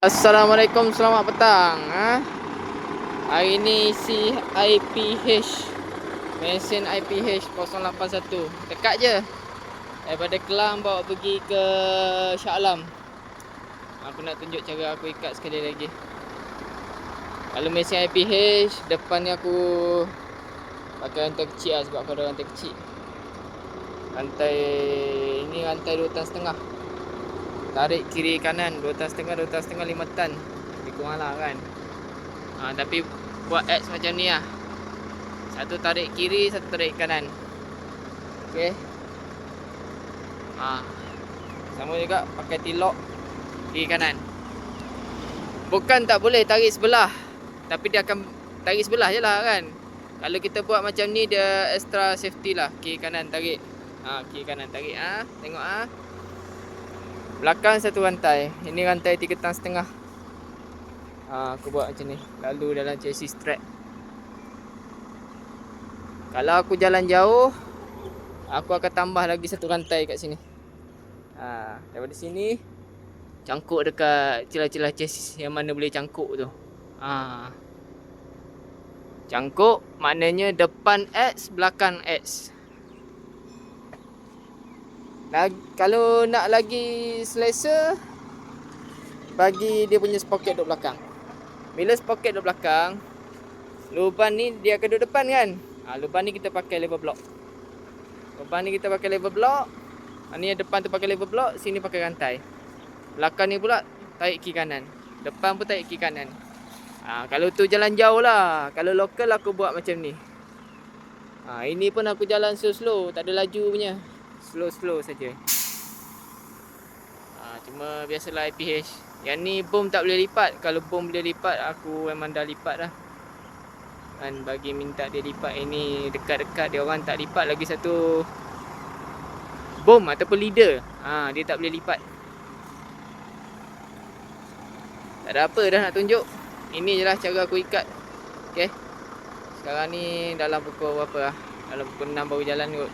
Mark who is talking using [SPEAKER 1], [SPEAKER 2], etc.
[SPEAKER 1] Assalamualaikum, selamat petang. Hari ni isi IPH, mesin IPH 081. Dekat je. Daripada Kelang bawa pergi ke Shah Alam. Aku nak tunjuk cara aku ikat sekali lagi. Kalau mesin IPH, depan ni aku pakai rantai kecil lah, sebab aku ada rantai kecil. Rantai ini rantai 2,5 tan. Tarik kiri kanan 2,5 tan, 2,5 tan, 5 tan. Lebih kurang lah kan. Tapi buat X macam ni lah. Satu tarik kiri, satu tarik kanan. Okay. Sama juga pakai tilok kiri kanan. Bukan tak boleh tarik sebelah, tapi dia akan tarik sebelah je lah kan. Kalau kita buat macam ni, dia extra safety lah. Kiri kanan tarik. Kiri kanan tarik. Tengok belakang satu rantai. Ini rantai 3,5 tan. Aku buat macam ni. Lalu dalam chassis track. Kalau aku jalan jauh, aku akan tambah lagi satu rantai kat sini. Daripada sini cangkuk dekat celah-celah chassis yang mana boleh cangkuk tu. Cangkuk maknanya depan X, belakang X. Kalau nak lagi selesa, bagi dia punya sprocket duduk belakang. Bila sprocket duduk belakang, luban ni dia akan duduk depan kan. Luban ni kita pakai lever block. Luban ni kita pakai lever block. Ni yang depan tu pakai lever block, sini pakai rantai. Belakang ni pula tarik kiri kanan. Depan pun tarik kiri kanan. Kalau tu jalan jauh lah. Kalau lokal aku buat macam ni. Ini pun aku jalan slow-slow, tak ada laju punya. Slow-slow saja. Cuma biasalah IPH. Yang ni bom tak boleh lipat. Kalau bom boleh lipat, aku memang dah lipat dah. Dan bagi minta dia lipat, ini dekat-dekat dia orang tak lipat. Lagi satu bom ataupun leader, dia tak boleh lipat. Tak ada apa dah nak tunjuk. Ini je lah cara aku ikat. Okay. Sekarang ni dalam pukul berapa lah? Dalam pukul 6 baru jalan kot.